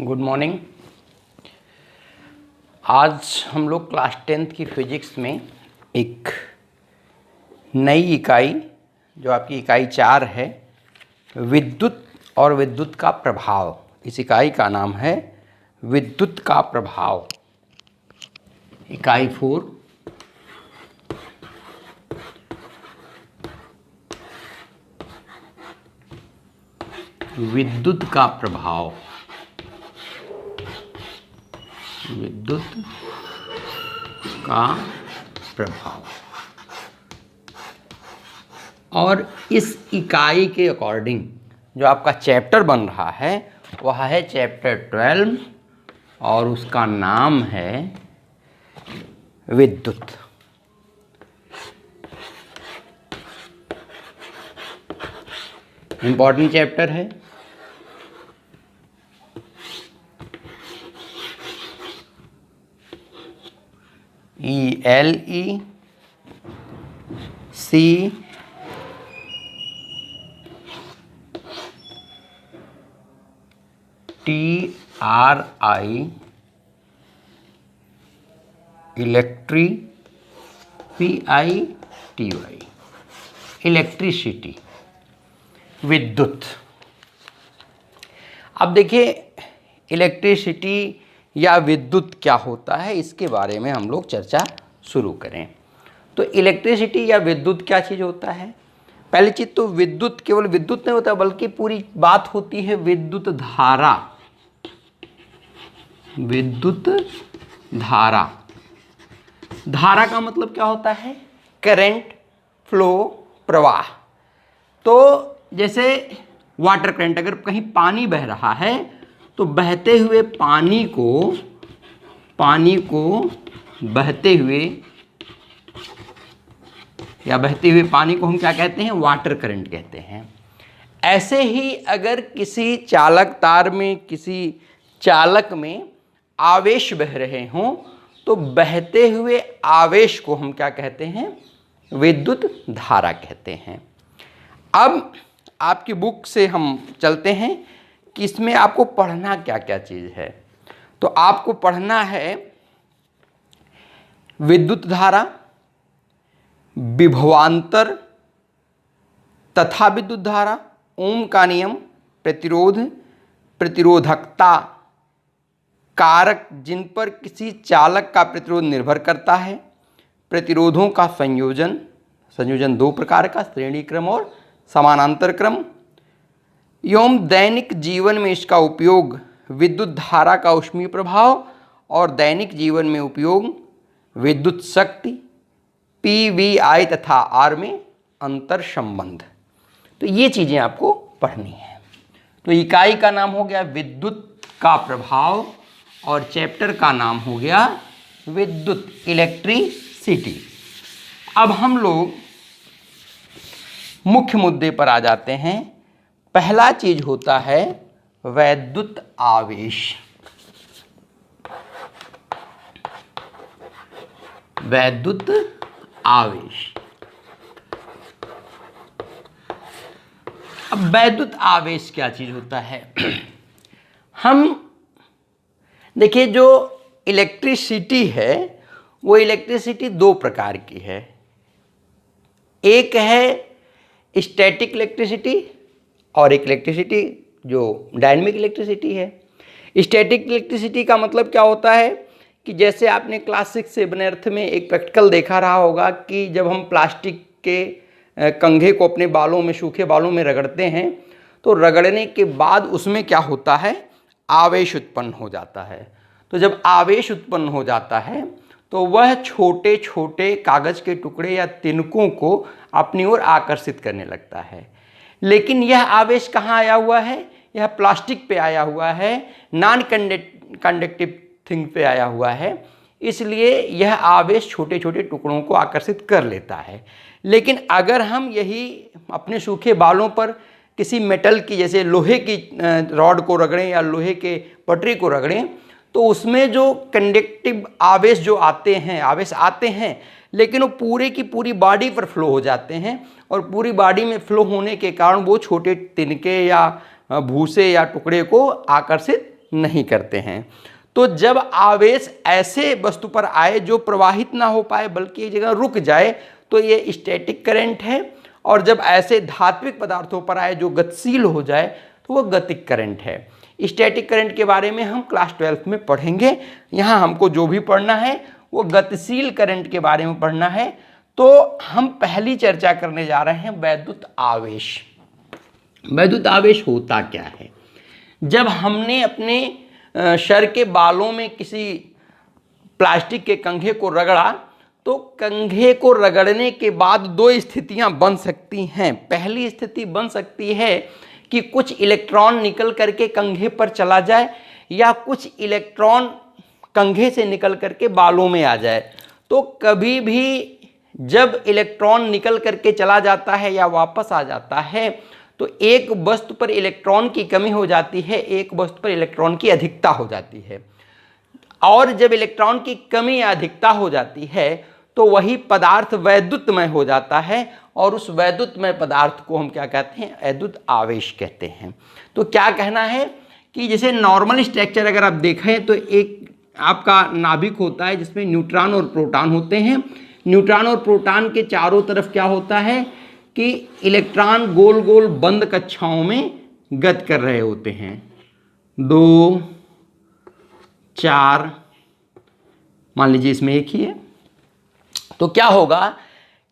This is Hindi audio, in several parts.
Good morning. आज हम लोग क्लास 10th की फिजिक्स में एक नई इकाई जो आपकी इकाई 4 है, विद्युत और विद्युत का प्रभाव। इस इकाई का नाम है विद्युत का प्रभाव। इकाई 4 विद्युत का प्रभाव। विद्युत का प्रभाव। और इस इकाई के अकॉर्डिंग जो आपका चैप्टर बन रहा है वह है चैप्टर 12 और उसका नाम है विद्युत। इंपॉर्टेंट चैप्टर है। ELECTRICITY इलेक्ट्रिसिटी, विद्युत। अब देखिए इलेक्ट्रिसिटी या विद्युत क्या होता है, इसके बारे में हम लोग चर्चा शुरू करें। तो इलेक्ट्रिसिटी या विद्युत क्या चीज़ होता है? पहली चीज़ तो विद्युत केवल विद्युत नहीं होता बल्कि पूरी बात होती है विद्युत धारा। विद्युत धारा। धारा का मतलब क्या होता है? करंट, फ्लो, प्रवाह। तो जैसे वाटर करंट, अगर कहीं पानी बह रहा है तो बहते हुए पानी को हम क्या कहते हैं? वाटर करंट कहते हैं। ऐसे ही अगर किसी चालक तार में, किसी चालक में आवेश बह रहे हों तो बहते हुए आवेश को हम क्या कहते हैं? विद्युत धारा कहते हैं। अब आपकी बुक से हम चलते हैं कि इसमें आपको पढ़ना क्या क्या चीज़ है। तो आपको पढ़ना है विद्युत धारा, विभवांतर तथा विद्युत धारा, ओम का नियम, प्रतिरोध, प्रतिरोधकता, कारक जिन पर किसी चालक का प्रतिरोध निर्भर करता है, प्रतिरोधों का संयोजन 2 प्रकार का, श्रेणी क्रम और समानांतर क्रम, एवं दैनिक जीवन में इसका उपयोग, विद्युत धारा का ऊष्मीय प्रभाव और दैनिक जीवन में उपयोग, विद्युत शक्ति, PVI तथा R में अंतर संबंध। तो ये चीज़ें आपको पढ़नी है। तो इकाई का नाम हो गया विद्युत का प्रभाव और चैप्टर का नाम हो गया विद्युत, इलेक्ट्रिसिटी। अब हम लोग मुख्य मुद्दे पर आ जाते हैं। पहला चीज होता है वैद्युत आवेश। वैद्युत आवेश। अब वैद्युत आवेश क्या चीज होता है? हम देखिए जो इलेक्ट्रिसिटी है वो इलेक्ट्रिसिटी 2 प्रकार की है। एक है स्टैटिक इलेक्ट्रिसिटी और एक इलेक्ट्रिसिटी जो डायनेमिक इलेक्ट्रिसिटी है। स्टैटिक इलेक्ट्रिसिटी का मतलब क्या होता है कि जैसे आपने क्लास 6 से 7th में एक प्रैक्टिकल देखा रहा होगा कि जब हम प्लास्टिक के कंघे को अपने बालों में, सूखे बालों में रगड़ते हैं तो रगड़ने के बाद उसमें क्या होता है? आवेश उत्पन्न हो जाता है। तो जब आवेश उत्पन्न हो जाता है तो वह छोटे छोटे कागज के टुकड़े या तिनकों को अपनी ओर आकर्षित करने लगता है। लेकिन यह आवेश कहाँ आया हुआ है? यह प्लास्टिक पे आया हुआ है, नॉन कंडक्टिव थिंग पे आया हुआ है, इसलिए यह आवेश छोटे छोटे टुकड़ों को आकर्षित कर लेता है। लेकिन अगर हम यही अपने सूखे बालों पर किसी मेटल की, जैसे लोहे की रॉड को रगड़ें या लोहे के पटरी को रगड़ें तो उसमें जो कंडक्टिव आवेश जो आते हैं लेकिन वो पूरे की पूरी बॉडी पर फ्लो हो जाते हैं और पूरी बॉडी में फ्लो होने के कारण वो छोटे तिनके या भूसे या टुकड़े को आकर्षित नहीं करते हैं। तो जब आवेश ऐसे वस्तु पर आए जो प्रवाहित ना हो पाए बल्कि एक जगह रुक जाए तो ये स्टैटिक करंट है, और जब ऐसे धात्विक पदार्थों पर आए जो गतिशील हो जाए तो वो गतिक करंट है। स्टैटिक करंट के बारे में हम क्लास 12 में पढ़ेंगे। यहाँ हमको जो भी पढ़ना है वो गतिशील करंट के बारे में पढ़ना है। तो हम पहली चर्चा करने जा रहे हैं वैद्युत आवेश। वैद्युत आवेश होता क्या है? जब हमने अपने सर के बालों में किसी प्लास्टिक के कंघे को रगड़ा तो कंघे को रगड़ने के बाद दो स्थितियां बन सकती हैं। पहली स्थिति बन सकती है कि कुछ इलेक्ट्रॉन निकल करके कंघे पर चला जाए या कुछ इलेक्ट्रॉन कंघे से निकल करके बालों में आ जाए। तो कभी भी जब इलेक्ट्रॉन निकल करके चला जाता है या वापस आ जाता है तो एक वस्तु पर इलेक्ट्रॉन की कमी हो जाती है, एक वस्तु पर इलेक्ट्रॉन की अधिकता हो जाती है। और जब इलेक्ट्रॉन की कमी या अधिकता हो जाती है तो वही पदार्थ वैद्युतमय हो जाता है, और उस वैद्युतमय पदार्थ को हम क्या कहते हैं? वैद्युत आवेश कहते हैं। तो क्या कहना है कि जैसे नॉर्मल स्ट्रक्चर अगर आप देखें तो एक आपका नाभिक होता है जिसमें न्यूट्रॉन और प्रोटॉन होते हैं। न्यूट्रॉन और प्रोटॉन के चारों तरफ क्या होता है कि इलेक्ट्रॉन गोल गोल बंद कक्षाओं में गति कर रहे होते हैं, 2, 4, मान लीजिए इसमें एक ही है। तो क्या होगा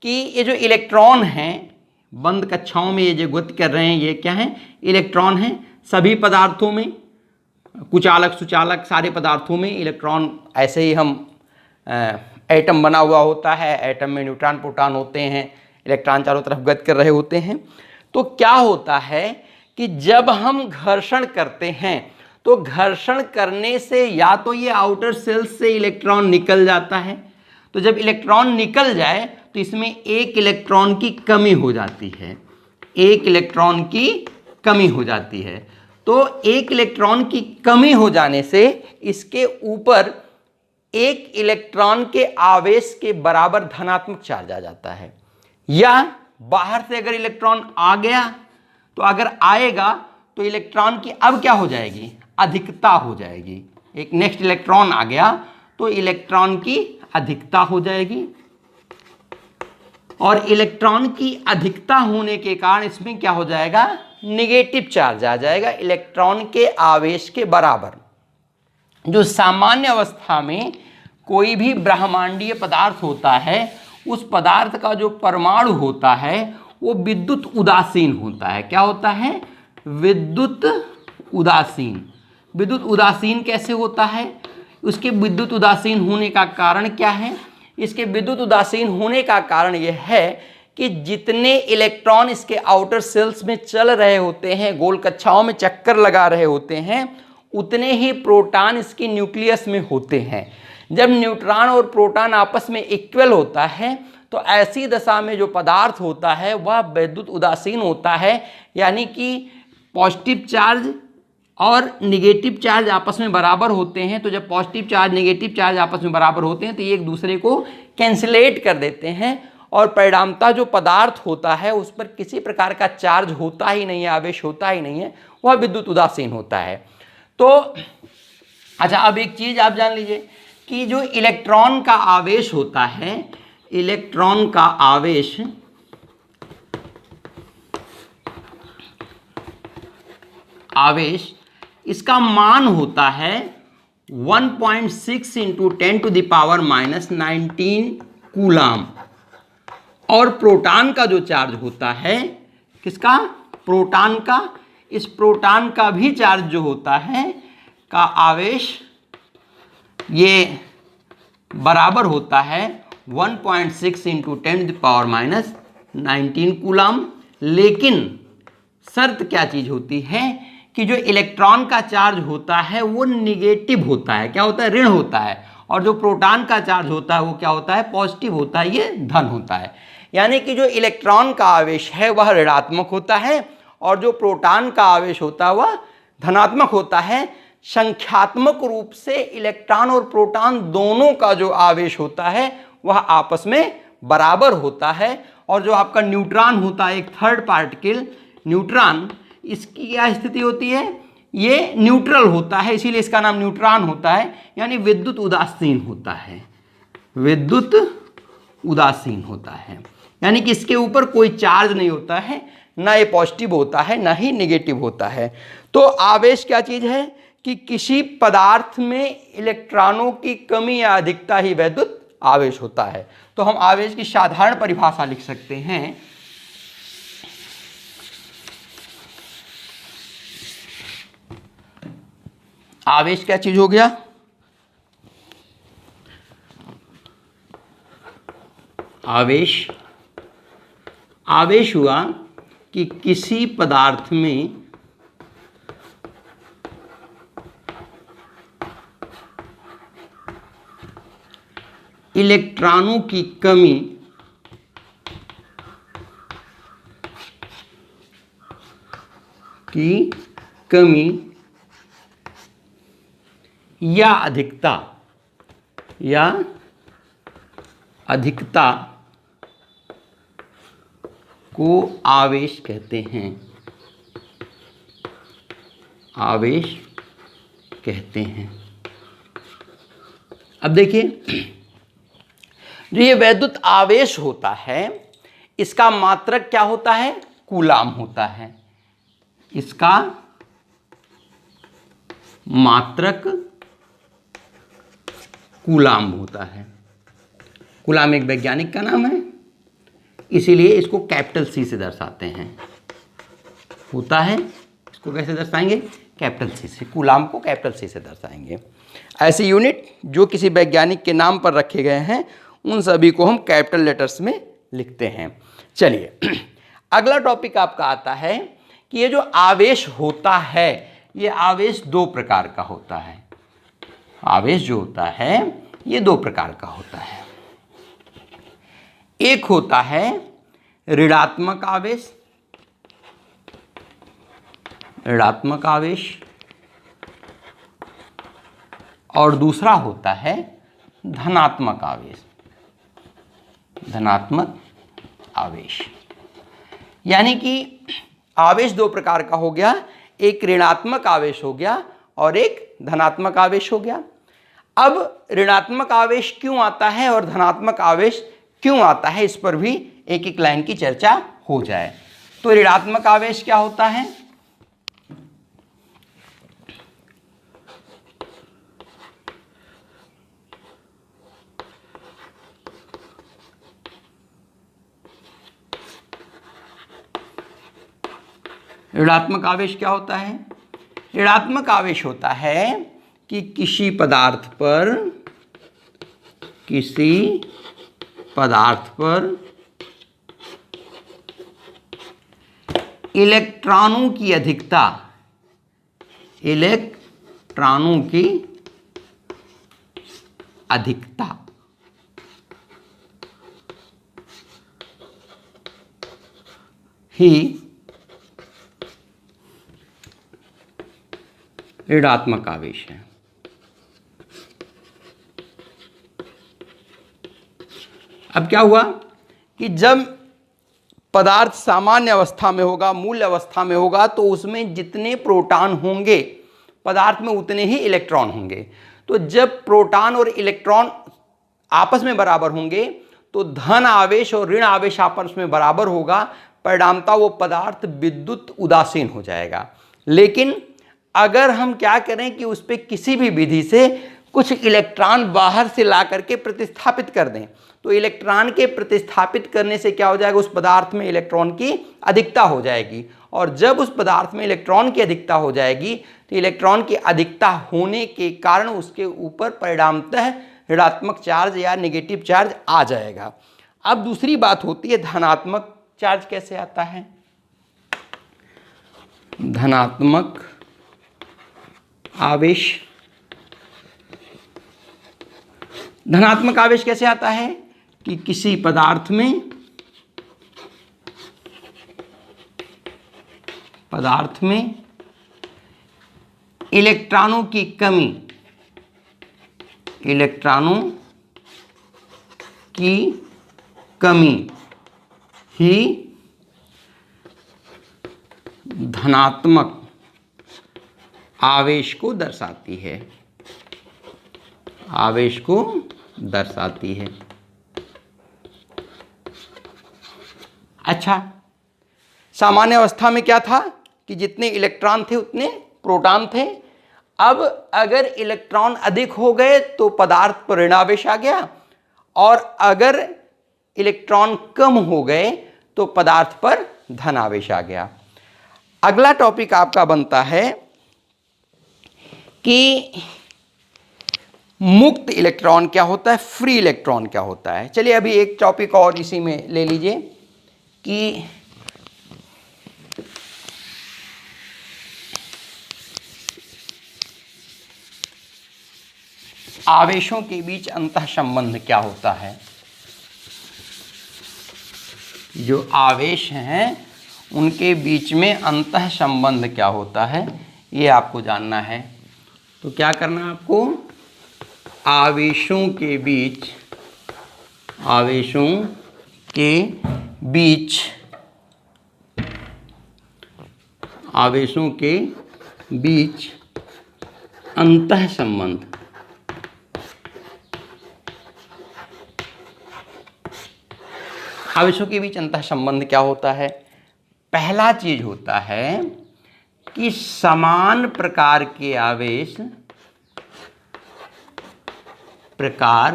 कि ये जो इलेक्ट्रॉन हैं बंद कक्षाओं में ये जो गति कर रहे हैं ये क्या है? इलेक्ट्रॉन हैं। सभी पदार्थों में, कुचालक सुचालक सारे पदार्थों में इलेक्ट्रॉन, ऐसे ही हम एटम बना हुआ होता है, एटम में न्यूट्रॉन प्रोटॉन होते हैं, इलेक्ट्रॉन चारों तरफ गति कर रहे होते हैं। तो क्या होता है कि जब हम घर्षण करते हैं तो घर्षण करने से या तो ये आउटर सेल्स से इलेक्ट्रॉन निकल जाता है, तो जब इलेक्ट्रॉन निकल जाए तो इसमें एक इलेक्ट्रॉन की कमी हो जाती है, एक इलेक्ट्रॉन की कमी हो जाती है। तो एक इलेक्ट्रॉन की कमी हो जाने से इसके ऊपर एक इलेक्ट्रॉन के आवेश के बराबर धनात्मक चार्ज आ जाता है। या बाहर से अगर इलेक्ट्रॉन आ गया तो अगर आएगा तो इलेक्ट्रॉन की अब क्या हो जाएगी? अधिकता हो जाएगी। एक नेक्स्ट इलेक्ट्रॉन आ गया तो इलेक्ट्रॉन की अधिकता हो जाएगी, और इलेक्ट्रॉन की अधिकता होने के कारण इसमें क्या हो जाएगा? नेगेटिव चार्ज आ जाएगा इलेक्ट्रॉन के आवेश के बराबर। जो सामान्य अवस्था में कोई भी ब्रह्मांडीय पदार्थ होता है उस पदार्थ का जो परमाणु होता है वो विद्युत उदासीन होता है। क्या होता है? विद्युत उदासीन। विद्युत उदासीन कैसे होता है? उसके विद्युत उदासीन होने का कारण क्या है? इसके विद्युत उदासीन होने का कारण यह है कि जितने इलेक्ट्रॉन इसके आउटर सेल्स में चल रहे होते हैं, गोल कक्षाओं में चक्कर लगा रहे होते हैं, उतने ही प्रोटॉन इसके न्यूक्लियस में होते हैं। जब न्यूट्रॉन और प्रोटॉन आपस में इक्वल होता है तो ऐसी दशा में जो पदार्थ होता है वह विद्युत उदासीन होता है, यानी कि पॉजिटिव चार्ज और निगेटिव चार्ज आपस में बराबर होते हैं। तो जब पॉजिटिव चार्ज निगेटिव चार्ज आपस में बराबर होते हैं तो ये एक दूसरे को कैंसिलेट कर देते हैं, और परिणामतः जो पदार्थ होता है उस पर किसी प्रकार का चार्ज होता ही नहीं है, आवेश होता ही नहीं है, वह विद्युत उदासीन होता है। तो अच्छा, अब एक चीज आप जान लीजिए कि जो इलेक्ट्रॉन का आवेश होता है, इलेक्ट्रॉन का आवेश इसका मान होता है 1.6 इंटू 10⁻⁻19 कूलाम, और प्रोटॉन का जो चार्ज होता है, किसका? प्रोटॉन का। इस प्रोटॉन का भी चार्ज जो होता है का आवेश ये बराबर होता है 1.6 इंटू 10⁻⁻19 कूलाम। लेकिन शर्त क्या चीज होती है कि जो इलेक्ट्रॉन का चार्ज होता है वो निगेटिव होता है। क्या होता है? ऋण होता है। और जो प्रोटॉन का चार्ज होता है वो क्या होता है? पॉजिटिव होता है, ये धन होता है। यानी कि जो इलेक्ट्रॉन का आवेश है वह ऋणात्मक होता है और जो प्रोटॉन का आवेश होता है वह धनात्मक होता है। संख्यात्मक रूप से इलेक्ट्रॉन और प्रोटॉन दोनों का जो आवेश होता है वह आपस में बराबर होता है। और जो आपका न्यूट्रॉन होता है, एक थर्ड पार्टिकल न्यूट्रॉन, इसकी क्या स्थिति होती है? ये न्यूट्रल होता है, इसीलिए इसका नाम न्यूट्रॉन होता है, यानी विद्युत उदासीन होता है, विद्युत उदासीन होता है, यानी कि इसके ऊपर कोई चार्ज नहीं होता है, ना ये पॉजिटिव होता है ना ही नेगेटिव होता है। तो आवेश क्या चीज है कि किसी पदार्थ में इलेक्ट्रॉनों की कमी या अधिकता ही विद्युत आवेश होता है। तो हम आवेश की साधारण परिभाषा लिख सकते हैं, आवेश क्या चीज हो गया, आवेश, आवेश हुआ कि किसी पदार्थ में इलेक्ट्रॉनों की कमी या अधिकता को आवेश कहते हैं, आवेश कहते हैं। अब देखिए, जो ये वैद्युत आवेश होता है इसका मात्रक क्या होता है, कूलाम होता है, इसका मात्रक कूलाम होता है। कूलाम एक वैज्ञानिक का नाम है, इसीलिए इसको कैपिटल सी से दर्शाते हैं, होता है, इसको कैसे दर्शाएंगे, कैपिटल सी से, कूलाम को कैपिटल सी से दर्शाएंगे। ऐसे यूनिट जो किसी वैज्ञानिक के नाम पर रखे गए हैं उन सभी को हम कैपिटल लेटर्स में लिखते हैं। चलिए अगला टॉपिक आपका आता है कि ये जो आवेश होता है ये आवेश दो प्रकार का होता है, आवेश जो होता है ये दो प्रकार का होता है। एक होता है ऋणात्मक आवेश, ऋणात्मक आवेश, और दूसरा होता है धनात्मक आवेश, धनात्मक आवेश। यानी कि आवेश दो प्रकार का हो गया, एक ऋणात्मक आवेश हो गया और एक धनात्मक आवेश हो गया। अब ऋणात्मक आवेश क्यों आता है और धनात्मक आवेश क्यों आता है, इस पर भी एक एक लाइन की चर्चा हो जाए। तो ऋणात्मक आवेश क्या होता है, ऋणात्मक आवेश क्या होता है, ऋणात्मक आवेश होता है कि किसी पदार्थ पर इलेक्ट्रॉनों की अधिकता, इलेक्ट्रॉनों की अधिकता ही ऋणात्मक आवेश है। अब क्या हुआ कि जब पदार्थ सामान्य अवस्था में होगा, मूल अवस्था में होगा, तो उसमें जितने प्रोटॉन होंगे पदार्थ में उतने ही इलेक्ट्रॉन होंगे। तो जब प्रोटॉन और इलेक्ट्रॉन आपस में बराबर होंगे तो धन आवेश और ऋण आवेश आपस में बराबर होगा, परिणामतः वो पदार्थ विद्युत उदासीन हो जाएगा। लेकिन अगर हम क्या करें कि उस पर किसी भी विधि से कुछ इलेक्ट्रॉन बाहर से ला करके प्रतिस्थापित कर दें, तो इलेक्ट्रॉन के प्रतिस्थापित करने से क्या हो जाएगा, उस पदार्थ में इलेक्ट्रॉन की अधिकता हो जाएगी। और जब उस पदार्थ में इलेक्ट्रॉन की अधिकता हो जाएगी तो इलेक्ट्रॉन की अधिकता होने के कारण उसके ऊपर परिणामतः ऋणात्मक चार्ज या नेगेटिव चार्ज आ जाएगा। अब दूसरी बात होती है धनात्मक चार्ज कैसे आता है, धनात्मक आवेश, धनात्मक आवेश कैसे आता है कि किसी पदार्थ में इलेक्ट्रॉनों की कमी, इलेक्ट्रॉनों की कमी ही धनात्मक आवेश को दर्शाती है, आवेश को दर्शाती है। अच्छा, सामान्य अवस्था में क्या था कि जितने इलेक्ट्रॉन थे उतने प्रोटॉन थे। अब अगर इलेक्ट्रॉन अधिक हो गए तो पदार्थ पर ऋणावेश आ गया, और अगर इलेक्ट्रॉन कम हो गए तो पदार्थ पर धनावेश आ गया। अगला टॉपिक आपका बनता है कि मुक्त इलेक्ट्रॉन क्या होता है, फ्री इलेक्ट्रॉन क्या होता है। चलिए अभी एक टॉपिक और इसी में ले लीजिए कि आवेशों के बीच अंतः संबंध क्या होता है। जो आवेश हैं उनके बीच में अंतः संबंध क्या होता है, ये आपको जानना है। तो क्या करना है आपको, आवेशों के बीच, आवेशों के बीच, आवेशों के बीच अंतः संबंध, आवेशों के बीच अंतः संबंध क्या होता है। पहला चीज होता है कि समान प्रकार के आवेश, प्रकार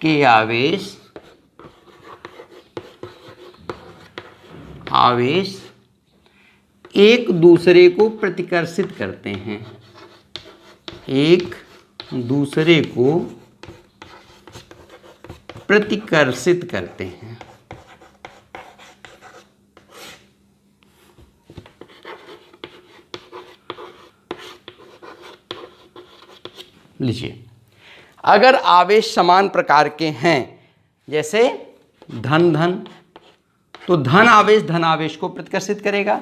के आवेश, आवेश एक दूसरे को प्रतिकर्षित करते हैं, एक दूसरे को प्रतिकर्षित करते हैं। लीजिए, अगर आवेश समान प्रकार के हैं, जैसे धन धन, तो धन आवेश धन आवेश को प्रतिकर्षित करेगा,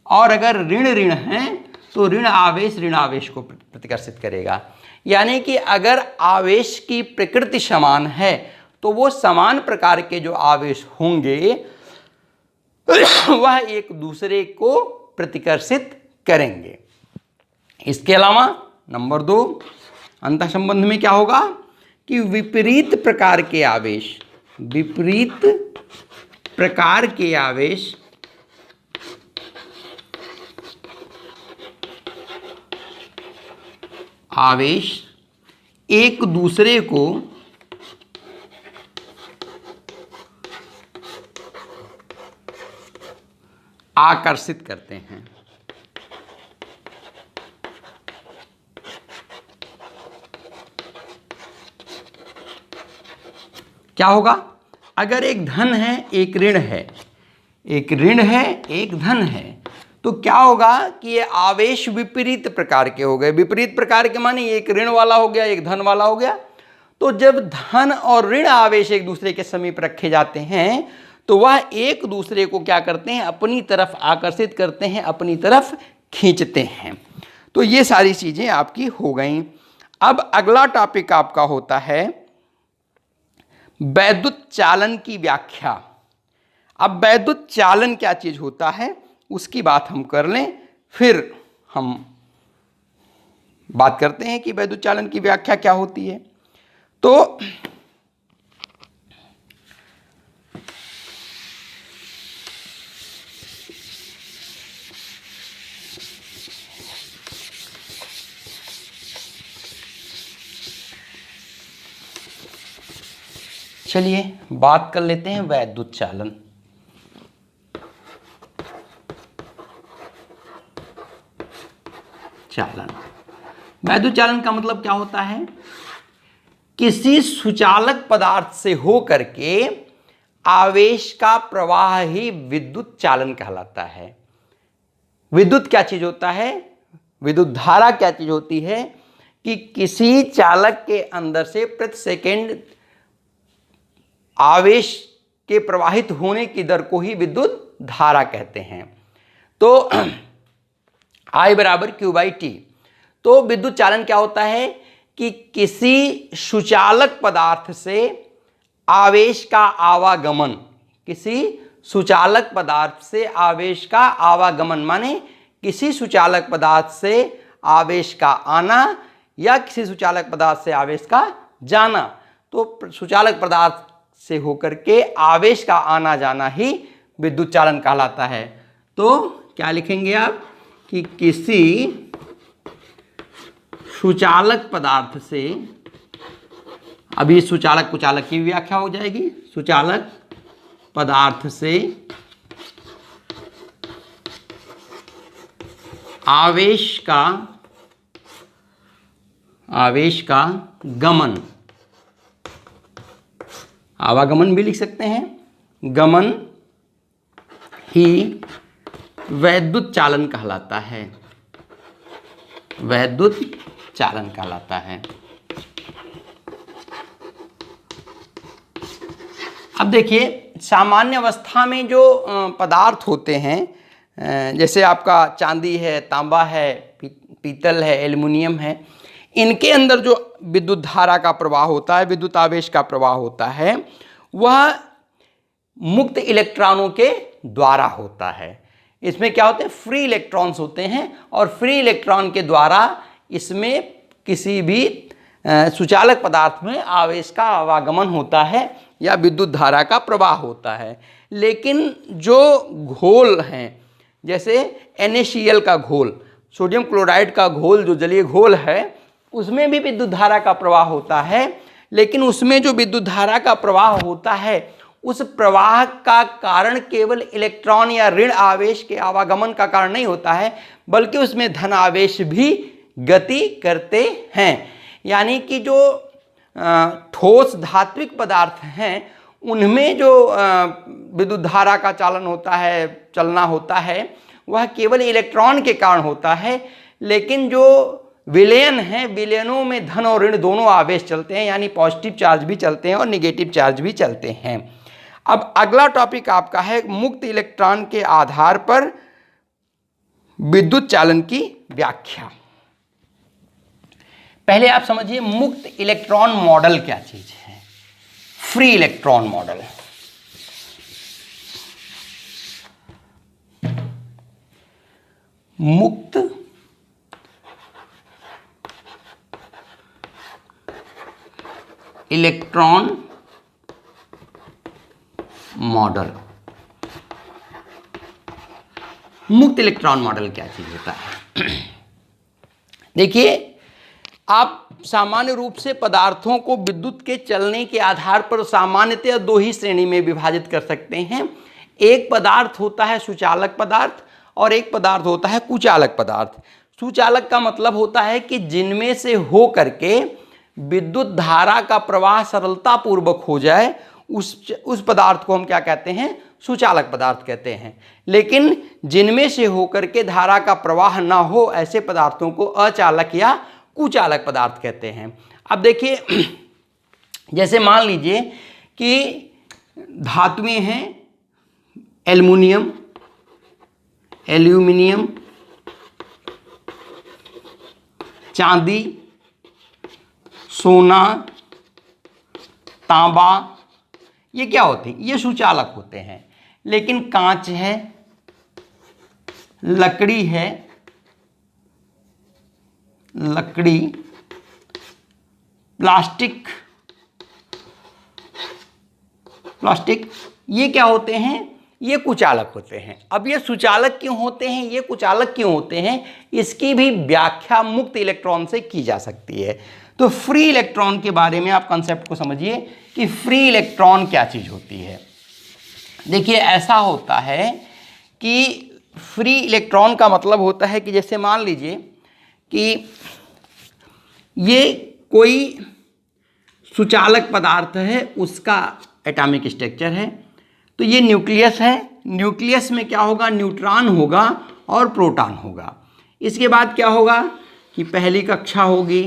और अगर ऋण ऋण हैं तो ऋण आवेश को प्रतिकर्षित करेगा। यानी कि अगर आवेश की प्रकृति समान है तो वो समान प्रकार के जो आवेश होंगे वह एक दूसरे को प्रतिकर्षित करेंगे। इसके अलावा नंबर 2 अंतः संबंध में क्या होगा कि विपरीत प्रकार के आवेश, विपरीत प्रकार के आवेश एक दूसरे को आकर्षित करते हैं। क्या होगा, अगर एक धन है एक ऋण है, एक ऋण है एक धन है, तो क्या होगा कि ये आवेश विपरीत प्रकार के हो गए। विपरीत प्रकार के माने एक ऋण वाला हो गया एक धन वाला हो गया। तो जब धन और ऋण आवेश एक दूसरे के समीप रखे जाते हैं तो वह एक दूसरे को क्या करते हैं, अपनी तरफ आकर्षित करते हैं, अपनी तरफ खींचते हैं। तो ये सारी चीजें आपकी हो गई। अब अगला टॉपिक आपका होता है वैद्युत चालन की व्याख्या। अब वैद्युत चालन क्या चीज होता है उसकी बात हम कर लें, फिर हम बात करते हैं कि वैद्युत चालन की व्याख्या क्या होती है। तो चलिए बात कर लेते हैं वैद्युत चालन। वैद्युत चालन का मतलब क्या होता है, किसी सुचालक पदार्थ से हो करके आवेश का प्रवाह ही विद्युत चालन कहलाता है। विद्युत क्या चीज होता है, विद्युत धारा क्या चीज होती है कि किसी चालक के अंदर से प्रति सेकंड आवेश के प्रवाहित होने की दर को ही विद्युत धारा कहते हैं। तो I बराबर Q/T। तो विद्युत चालन क्या होता है कि किसी सुचालक पदार्थ से आवेश का आवागमन, किसी सुचालक पदार्थ से आवेश का आवागमन माने किसी सुचालक पदार्थ से आवेश का आना या किसी सुचालक पदार्थ से आवेश का जाना। तो सुचालक पदार्थ से होकर के आवेश का आना जाना ही विद्युत चालन कहलाता है। तो क्या लिखेंगे आप कि किसी सुचालक पदार्थ से, अभी सुचालक कुचालक की व्याख्या हो जाएगी, सुचालक पदार्थ से आवेश का गमन, आवागमन भी लिख सकते हैं, गमन ही वैद्युत चालन कहलाता है, वैद्युत चालन कहलाता है। अब देखिए सामान्य अवस्था में जो पदार्थ होते हैं, जैसे आपका चांदी है, तांबा है, पीतल है, एल्युमिनियम है, इनके अंदर जो विद्युत धारा का प्रवाह होता है, विद्युत आवेश का प्रवाह होता है, वह मुक्त इलेक्ट्रॉनों के द्वारा होता है। इसमें क्या होते हैं, फ्री इलेक्ट्रॉन्स होते हैं और फ्री इलेक्ट्रॉन के द्वारा इसमें किसी भी सुचालक पदार्थ में आवेश का आवागमन होता है या विद्युत धारा का प्रवाह होता है। लेकिन जो घोल हैं, जैसे NaCl का घोल, सोडियम क्लोराइड का घोल, जो जलीय घोल है, उसमें भी विद्युत धारा का प्रवाह होता है। लेकिन उसमें जो विद्युत धारा का प्रवाह होता है, उस प्रवाह का कारण केवल इलेक्ट्रॉन या ऋण आवेश के आवागमन का कारण नहीं होता है, बल्कि उसमें धन आवेश भी गति करते हैं। यानी कि जो ठोस धात्विक पदार्थ हैं, उनमें जो विद्युत धारा का चालन होता है, चलना होता है, वह केवल इलेक्ट्रॉन के कारण होता है। लेकिन जो विलयन है, विलयनों में धन और ऋण दोनों आवेश चलते हैं, यानी पॉजिटिव चार्ज भी चलते हैं और निगेटिव चार्ज भी चलते हैं। अब अगला टॉपिक आपका है मुक्त इलेक्ट्रॉन के आधार पर विद्युत चालन की व्याख्या। पहले आप समझिए मुक्त इलेक्ट्रॉन मॉडल क्या चीज है। फ्री इलेक्ट्रॉन मॉडल, मुक्त इलेक्ट्रॉन मॉडल, मुक्त इलेक्ट्रॉन मॉडल क्या चीज होता है। देखिए, आप सामान्य रूप से पदार्थों को विद्युत के चलने के आधार पर सामान्यतः दो ही श्रेणी में विभाजित कर सकते हैं। एक पदार्थ होता है सुचालक पदार्थ और एक पदार्थ होता है कुचालक पदार्थ। सुचालक का मतलब होता है कि जिनमें से हो करके विद्युत धारा का प्रवाह सरलता पूर्वक हो जाए, उस पदार्थ को हम क्या कहते हैं, सुचालक पदार्थ कहते हैं। लेकिन जिनमें से होकर के धारा का प्रवाह ना हो, ऐसे पदार्थों को अचालक या कुचालक पदार्थ कहते हैं। अब देखिए, जैसे मान लीजिए कि धातुएं हैं, एल्यूमिनियम, चांदी, सोना, तांबा, ये क्या होते हैं, ये सुचालक होते हैं। लेकिन कांच है, लकड़ी है, प्लास्टिक, ये क्या होते हैं, ये कुचालक होते हैं। अब ये सुचालक क्यों होते हैं, ये कुचालक क्यों होते हैं, इसकी भी व्याख्या मुक्त इलेक्ट्रॉन से की जा सकती है। तो फ्री इलेक्ट्रॉन के बारे में आप कंसेप्ट को समझिए कि फ्री इलेक्ट्रॉन क्या चीज होती है। देखिए, ऐसा होता है कि फ्री इलेक्ट्रॉन का मतलब होता है कि जैसे मान लीजिए कि ये कोई सुचालक पदार्थ है, उसका एटॉमिक स्ट्रक्चर है। तो ये न्यूक्लियस है, न्यूक्लियस में क्या होगा, न्यूट्रॉन होगा और प्रोटॉन होगा। इसके बाद क्या होगा कि पहली कक्षा होगी,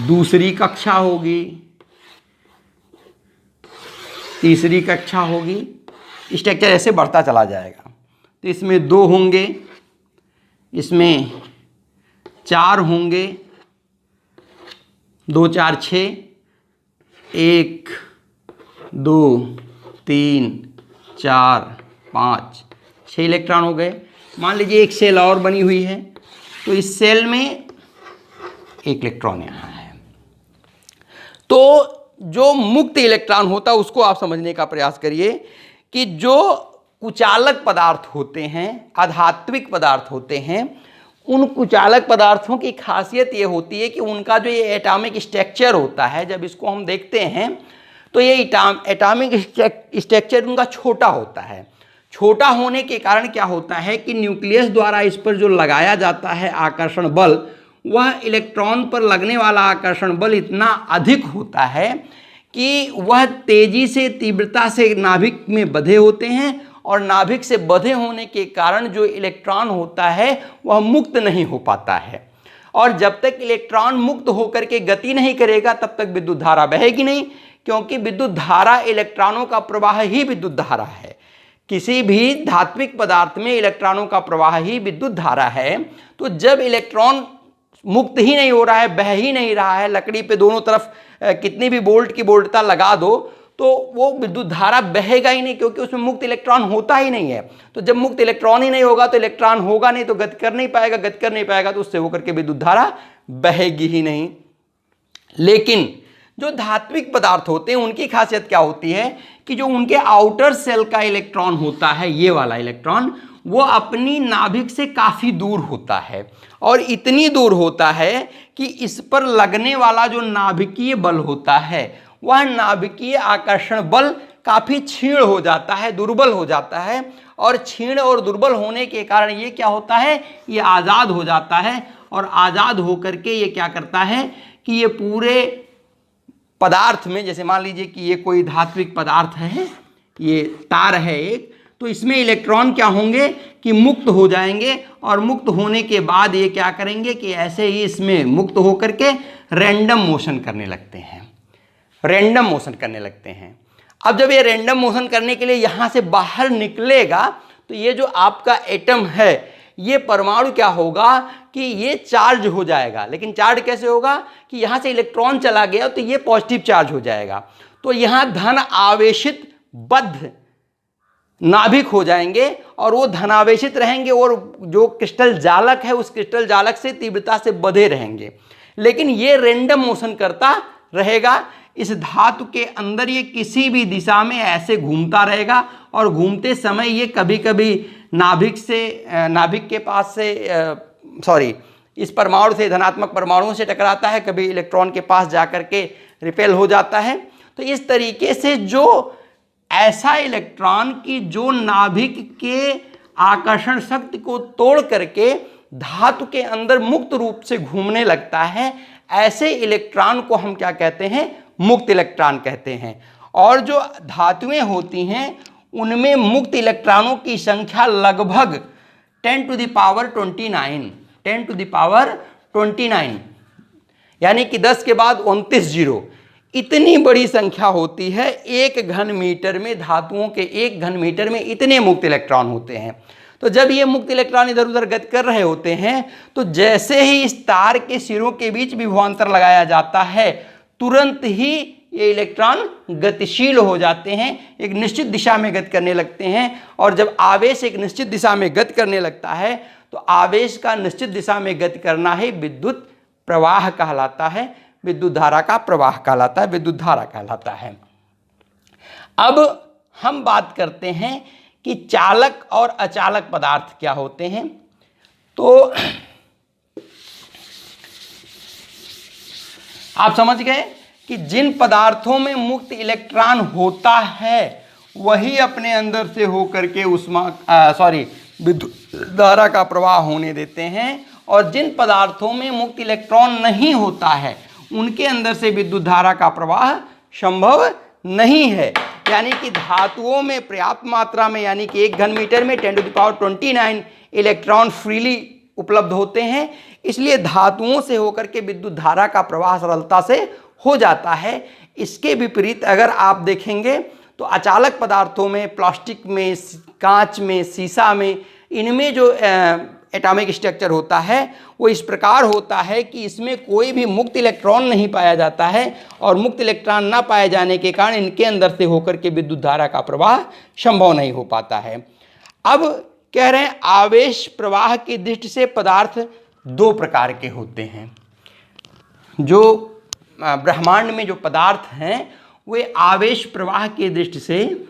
दूसरी कक्षा होगी, तीसरी कक्षा होगी, स्ट्रक्चर ऐसे बढ़ता चला जाएगा। तो इसमें 2 होंगे, इसमें 4 होंगे, 2 4 6, 1 2 3 4 5 6 इलेक्ट्रॉन हो गए। मान लीजिए एक सेल और बनी हुई है, तो इस सेल में 1 इलेक्ट्रॉन यहाँ है। तो जो मुक्त इलेक्ट्रॉन होता है उसको आप समझने का प्रयास करिए कि जो कुचालक पदार्थ होते हैं, आधात्विक पदार्थ होते हैं, उन कुचालक पदार्थों की खासियत ये होती है कि उनका जो ये एटॉमिक स्ट्रक्चर होता है, जब इसको हम देखते हैं तो ये एटॉमिक स्ट्रक्चर उनका छोटा होता है। छोटा होने के कारण क्या होता है कि न्यूक्लियस द्वारा इस पर जो लगाया जाता है आकर्षण बल, वह इलेक्ट्रॉन पर लगने वाला आकर्षण बल इतना अधिक होता है कि वह तेजी से, तीव्रता से नाभिक में बंधे होते हैं, और नाभिक से बंधे होने के कारण जो इलेक्ट्रॉन होता है वह मुक्त नहीं हो पाता है। और जब तक इलेक्ट्रॉन मुक्त होकर के गति नहीं करेगा तब तक विद्युत धारा बहेगी नहीं, क्योंकि विद्युत धारा इलेक्ट्रॉनों का प्रवाह ही विद्युत धारा है। किसी भी धात्विक पदार्थ में इलेक्ट्रॉनों का प्रवाह ही विद्युत धारा है। तो जब इलेक्ट्रॉन मुक्त ही नहीं हो रहा है, बह ही नहीं रहा है, लकड़ी पे दोनों तरफ कितनी भी बोल्ट की बोल्टता लगा दो तो वो विद्युत धारा बहेगा ही नहीं, क्योंकि उसमें मुक्त इलेक्ट्रॉन होता ही नहीं है। तो जब मुक्त इलेक्ट्रॉन ही नहीं होगा तो इलेक्ट्रॉन होगा नहीं, तो गति कर नहीं पाएगा, गति कर नहीं पाएगा तो उससे होकर के विद्युत धारा बहेगी ही नहीं। लेकिन जो धात्विक पदार्थ होते हैं उनकी खासियत क्या होती है कि जो उनके आउटर सेल का इलेक्ट्रॉन होता है, ये वाला इलेक्ट्रॉन, वो अपनी नाभिक से काफ़ी दूर होता है, और इतनी दूर होता है कि इस पर लगने वाला जो नाभिकीय बल होता है वह नाभिकीय आकर्षण बल काफ़ी क्षीण हो जाता है, दुर्बल हो जाता है। और क्षीण और दुर्बल होने के कारण ये क्या होता है, ये आज़ाद हो जाता है, और आज़ाद होकर के ये क्या करता है कि ये पूरे पदार्थ में, जैसे मान लीजिए कि ये कोई धात्विक पदार्थ है, ये तार है एक, तो इसमें इलेक्ट्रॉन क्या होंगे कि मुक्त हो जाएंगे, और मुक्त होने के बाद ये क्या करेंगे कि ऐसे ही इसमें मुक्त होकर के रैंडम मोशन करने लगते हैं, रैंडम मोशन करने लगते हैं। अब जब ये रैंडम मोशन करने के लिए यहाँ से बाहर निकलेगा तो ये जो आपका एटम है, ये परमाणु क्या होगा कि ये चार्ज हो जाएगा। लेकिन चार्ज कैसे होगा कि यहाँ से इलेक्ट्रॉन चला गया तो ये पॉजिटिव चार्ज हो जाएगा, तो यहाँ धन आवेशित बद्ध नाभिक हो जाएंगे, और वो धनावेशित रहेंगे, और जो क्रिस्टल जालक है उस क्रिस्टल जालक से तीव्रता से बंधे रहेंगे। लेकिन ये रैंडम मोशन करता रहेगा। इस धातु के अंदर ये किसी भी दिशा में ऐसे घूमता रहेगा, और घूमते समय ये कभी कभी नाभिक के पास से इस परमाणु से, धनात्मक परमाणुओं से टकराता है, कभी इलेक्ट्रॉन के पास जाकर के रिपेल हो जाता है। तो इस तरीके से जो ऐसा इलेक्ट्रॉन की जो नाभिक के आकर्षण शक्ति को तोड़ करके धातु के अंदर मुक्त रूप से घूमने लगता है, ऐसे इलेक्ट्रॉन को हम क्या कहते हैं, मुक्त इलेक्ट्रॉन कहते हैं। और जो धातुएं होती हैं उनमें मुक्त इलेक्ट्रॉनों की संख्या लगभग 10 to the power 29 यानी कि 10 के बाद 29 जीरो, इतनी बड़ी संख्या होती है। 1 घन मीटर में, धातुओं के 1 घन मीटर में इतने मुक्त इलेक्ट्रॉन होते हैं। तो जब ये मुक्त इलेक्ट्रॉन इधर उधर गति कर रहे होते हैं तो जैसे ही इस तार के सिरों के बीच विभवांतर लगाया जाता है, तुरंत ही ये इलेक्ट्रॉन गतिशील हो जाते हैं, एक निश्चित दिशा में गति करने लगते हैं। और जब आवेश एक निश्चित दिशा में गति करने लगता है तो आवेश का निश्चित दिशा में गति करना ही विद्युत प्रवाह कहलाता है, विद्युत धारा का प्रवाह कहलाता है, विद्युत धारा कहलाता है। अब हम बात करते हैं कि चालक और अचालक पदार्थ क्या होते हैं। तो आप समझ गए कि जिन पदार्थों में मुक्त इलेक्ट्रॉन होता है वही अपने अंदर से होकर के विद्युत धारा का प्रवाह होने देते हैं, और जिन पदार्थों में मुक्त इलेक्ट्रॉन नहीं होता है उनके अंदर से विद्युत धारा का प्रवाह संभव नहीं है। यानी कि धातुओं में पर्याप्त मात्रा में, यानी कि 1 घन मीटर में 10 to the power 29 electron freely उपलब्ध होते हैं, इसलिए धातुओं से होकर के विद्युत धारा का प्रवाह सरलता से हो जाता है। इसके विपरीत अगर आप देखेंगे तो अचालक पदार्थों में, प्लास्टिक में, कांच में, शीशा में, इनमें जो एटॉमिक स्ट्रक्चर होता है वो इस प्रकार होता है कि इसमें कोई भी मुक्त इलेक्ट्रॉन नहीं पाया जाता है, और मुक्त इलेक्ट्रॉन ना पाए जाने के कारण इनके अंदर से होकर के विद्युत धारा का प्रवाह संभव नहीं हो पाता है। अब कह रहे हैं आवेश प्रवाह की दृष्टि से पदार्थ दो प्रकार के होते हैं। जो ब्रह्मांड में जो पदार्थ हैं वे आवेश प्रवाह की दृष्टि से,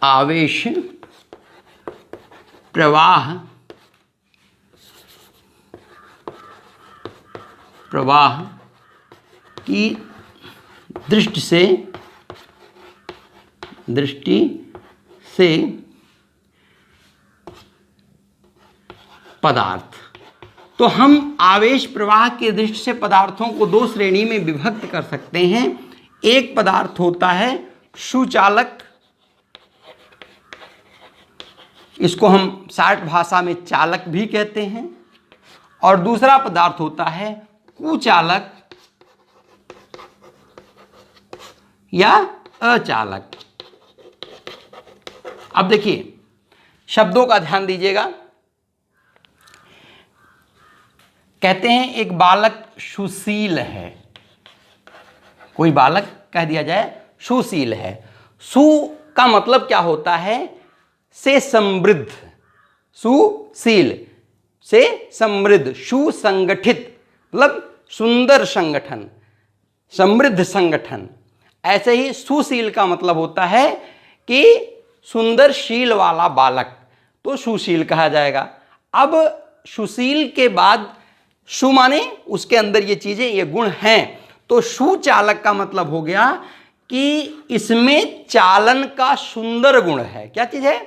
आवेश प्रवाह की दृष्टि से पदार्थ। तो हम आवेश प्रवाह की दृष्टि से पदार्थों को दो श्रेणी में विभक्त कर सकते हैं। एक पदार्थ होता है सुचालक, इसको हम शार्ट भाषा में चालक भी कहते हैं, और दूसरा पदार्थ होता है कुचालक या अचालक। अब देखिए शब्दों का ध्यान दीजिएगा। कहते हैं एक बालक सुशील है, कोई बालक कह दिया जाए सुशील है। सु का मतलब क्या होता है? से समृद्ध, सुशील से समृद्ध, सुसंगठित मतलब सुंदर संगठन, समृद्ध संगठन। ऐसे ही सुशील का मतलब होता है कि सुंदर शील वाला बालक, तो सुशील कहा जाएगा। अब सुशील के बाद सु माने उसके अंदर ये चीजें, ये गुण हैं, तो सुचालक का मतलब हो गया कि इसमें चालन का सुंदर गुण है। क्या चीज है?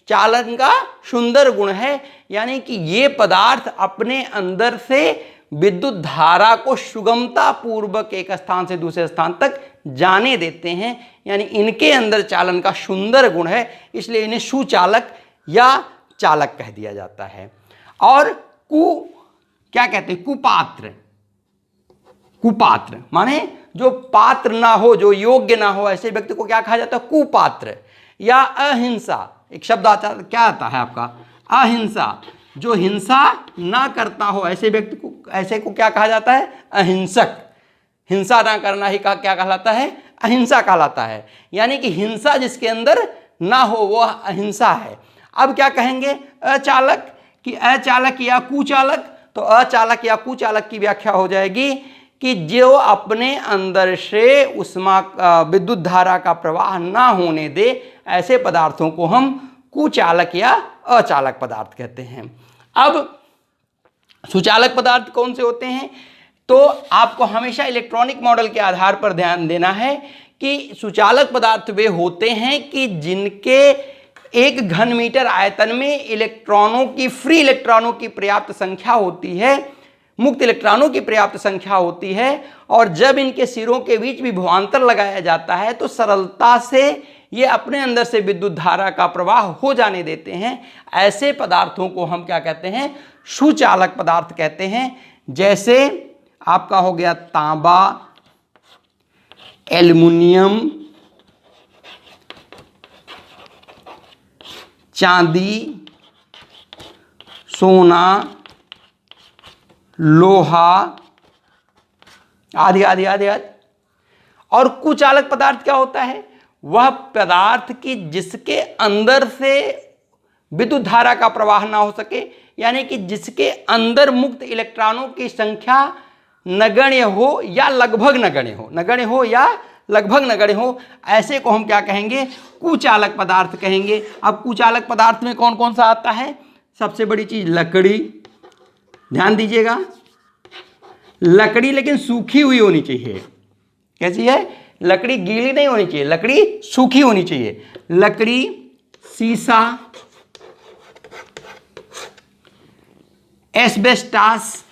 चालन का सुंदर गुण है, यानी कि ये पदार्थ अपने अंदर से विद्युत धारा को सुगमता पूर्वक एक स्थान से दूसरे स्थान तक जाने देते हैं, यानी इनके अंदर चालन का सुंदर गुण है, इसलिए इन्हें सुचालक या चालक कह दिया जाता है। और क्या कहते हैं? कुपात्र। कुपात्र माने जो पात्र ना हो, जो योग्य ना हो, ऐसे व्यक्ति को क्या कहा जाता है? कुपात्र। या अहिंसा, एक शब्द आता, क्या आता है आपका? अहिंसा। जो हिंसा ना करता हो ऐसे व्यक्ति को, ऐसे को क्या कहा जाता है? अहिंसक। हिंसा ना करना ही का क्या कहलाता है? अहिंसा कहलाता है। यानी कि हिंसा जिसके अंदर ना हो वह अहिंसा है। अब क्या कहेंगे? अचालक, कि अचालक या कुचालक। तो अचालक या कुचालक की व्याख्या हो जाएगी कि जो अपने अंदर से उष्मा विद्युत धारा का प्रवाह ना होने दे, ऐसे पदार्थों को हम कुचालक या अचालक पदार्थ कहते हैं। अब सुचालक पदार्थ कौन से होते हैं? तो आपको हमेशा इलेक्ट्रॉनिक मॉडल के आधार पर ध्यान देना है कि सुचालक पदार्थ वे होते हैं कि जिनके एक घन मीटर आयतन में इलेक्ट्रॉनों की, फ्री इलेक्ट्रॉनों की पर्याप्त संख्या होती है, मुक्त इलेक्ट्रॉनों की पर्याप्त संख्या होती है, और जब इनके सिरों के बीच विभवांतर लगाया जाता है तो सरलता से ये अपने अंदर से विद्युत धारा का प्रवाह हो जाने देते हैं। ऐसे पदार्थों को हम क्या कहते हैं? सुचालक पदार्थ कहते हैं। जैसे आपका हो गया तांबा, एल्युमिनियम, चांदी, सोना, लोहा आदि आदि आदि आदि। और कुचालक पदार्थ क्या होता है? वह पदार्थ की जिसके अंदर से विद्युत धारा का प्रवाह ना हो सके, यानी कि जिसके अंदर मुक्त इलेक्ट्रॉनों की संख्या नगण्य हो या लगभग नगण्य हो, नगण्य हो या लगभग नगण्य हो, ऐसे को हम क्या कहेंगे? कुचालक पदार्थ कहेंगे। अब कुचालक पदार्थ में कौन कौन सा आता है? सबसे बड़ी चीज लकड़ी, ध्यान दीजिएगा, लकड़ी लेकिन सूखी हुई होनी चाहिए। कैसी है? लकड़ी गीली नहीं होनी चाहिए, लकड़ी सूखी होनी चाहिए। लकड़ी, सीसा, एस्बेस्टास,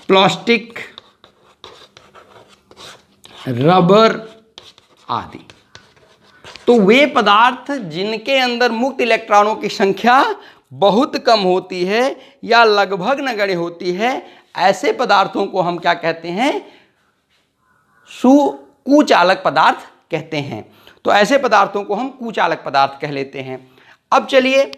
प्लास्टिक, रबर आदि। तो वे पदार्थ जिनके अंदर मुक्त इलेक्ट्रॉनों की संख्या बहुत कम होती है या लगभग नगण्य होती है, ऐसे पदार्थों को हम क्या कहते हैं? कुचालक पदार्थ कहते हैं। तो ऐसे पदार्थों को हम कुचालक पदार्थ कह लेते हैं। अब चलिए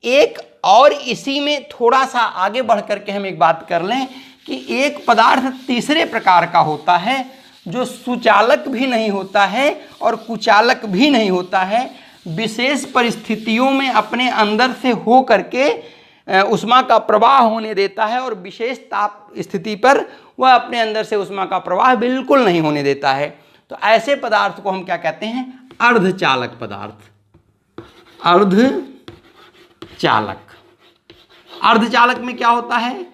एक और इसी में थोड़ा सा आगे बढ़ करके हम एक बात कर लें कि एक पदार्थ तीसरे प्रकार का होता है जो सुचालक भी नहीं होता है और कुचालक भी नहीं होता है, विशेष परिस्थितियों में अपने अंदर से हो करके ऊष्मा का प्रवाह होने देता है और विशेष ताप स्थिति पर वह अपने अंदर से ऊष्मा का प्रवाह बिल्कुल नहीं होने देता है। तो ऐसे पदार्थ को हम क्या कहते हैं? अर्धचालक पदार्थ। अर्धचालक। अर्धचालक में क्या होता है?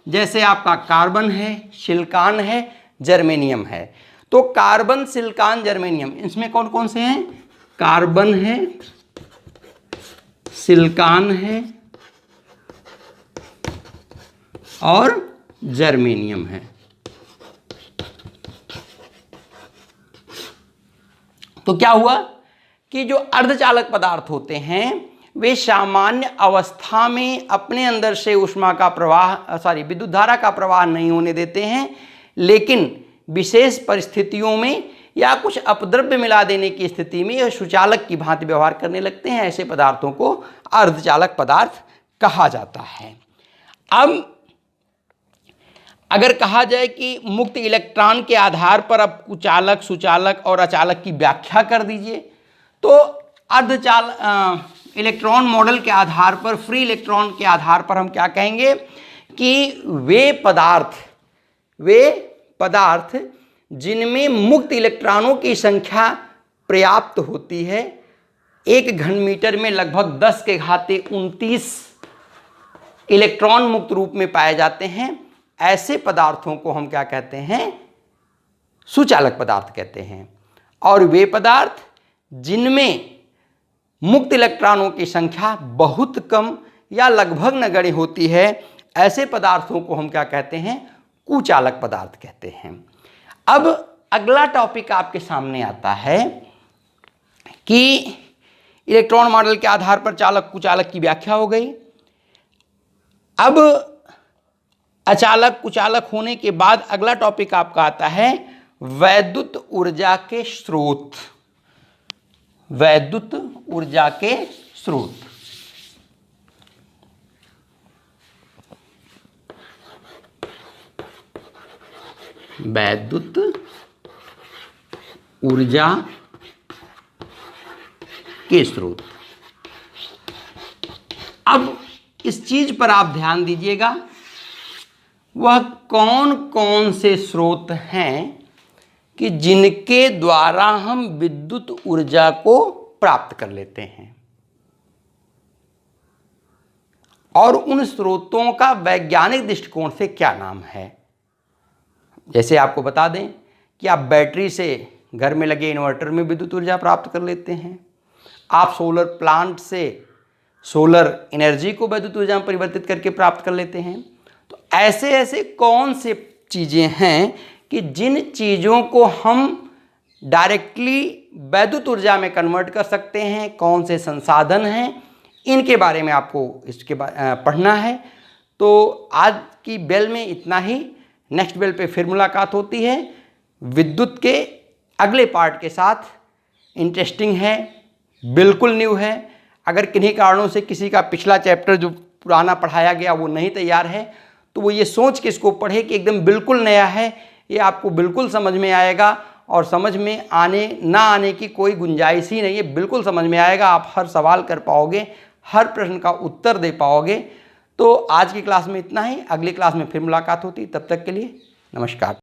जैसे आपका कार्बन है, सिलिकॉन है, जर्मेनियम है। तो कार्बन, सिलिकॉन, जर्मेनियम, इसमें कौन कौन से हैं? कार्बन है, सिलिकॉन है और जर्मेनियम है। तो क्या हुआ कि जो अर्धचालक पदार्थ होते हैं वे सामान्य अवस्था में अपने अंदर से ऊष्मा का प्रवाह विद्युत धारा का प्रवाह नहीं होने देते हैं, लेकिन विशेष परिस्थितियों में या कुछ अपद्रव्य मिला देने की स्थिति में यह सुचालक की भांति व्यवहार करने लगते हैं। ऐसे पदार्थों को अर्धचालक पदार्थ कहा जाता है। अब अगर कहा जाए कि मुक्त इलेक्ट्रॉन के आधार पर अब कुचालक, सुचालक और अचालक की व्याख्या कर दीजिए, तो इलेक्ट्रॉन मॉडल के आधार पर, फ्री इलेक्ट्रॉन के आधार पर हम क्या कहेंगे कि वे पदार्थ जिनमें मुक्त इलेक्ट्रॉनों की संख्या पर्याप्त होती है, 1 घन मीटर में लगभग 10⁻29 इलेक्ट्रॉन मुक्त रूप में पाए जाते हैं, ऐसे पदार्थों को हम क्या कहते हैं? सुचालक पदार्थ कहते हैं। और वे पदार्थ जिनमें मुक्त इलेक्ट्रॉनों की संख्या बहुत कम या लगभग नगण्य होती है, ऐसे पदार्थों को हम क्या कहते हैं? कुचालक पदार्थ कहते हैं। अब अगला टॉपिक आपके सामने आता है कि इलेक्ट्रॉन मॉडल के आधार पर चालक कुचालक की व्याख्या हो गई। अब अचालक कुचालक होने के बाद अगला टॉपिक आपका आता है वैद्युत ऊर्जा के स्रोत। वैद्युत ऊर्जा के स्रोत। वैद्युत ऊर्जा के स्रोत। अब इस चीज पर आप ध्यान दीजिएगा, वह कौन कौन से स्रोत हैं कि जिनके द्वारा हम विद्युत ऊर्जा को प्राप्त कर लेते हैं, और उन स्रोतों का वैज्ञानिक दृष्टिकोण से क्या नाम है। जैसे आपको बता दें कि आप बैटरी से घर में लगे इन्वर्टर में विद्युत ऊर्जा प्राप्त कर लेते हैं, आप सोलर प्लांट से सोलर एनर्जी को विद्युत ऊर्जा में परिवर्तित करके प्राप्त कर लेते हैं। तो ऐसे ऐसे कौन से चीज़ें हैं कि जिन चीज़ों को हम डायरेक्टली वैद्युत ऊर्जा में कन्वर्ट कर सकते हैं, कौन से संसाधन हैं, इनके बारे में आपको इसके पढ़ना है। तो आज की बेल में इतना ही। नेक्स्ट बेल पे फिर मुलाकात होती है विद्युत के अगले पार्ट के साथ। इंटरेस्टिंग है, बिल्कुल न्यू है। अगर किन्हीं कारणों से किसी का पिछला चैप्टर जो पुराना पढ़ाया गया वो नहीं तैयार है, तो वो ये सोच के इसको पढ़े कि एकदम बिल्कुल नया है, ये आपको बिल्कुल समझ में आएगा और समझ में ना आने की कोई गुंजाइश ही नहीं है। बिल्कुल समझ में आएगा, आप हर सवाल कर पाओगे, हर प्रश्न का उत्तर दे पाओगे। तो आज की क्लास में इतना ही। अगली क्लास में फिर मुलाकात होती, तब तक के लिए नमस्कार।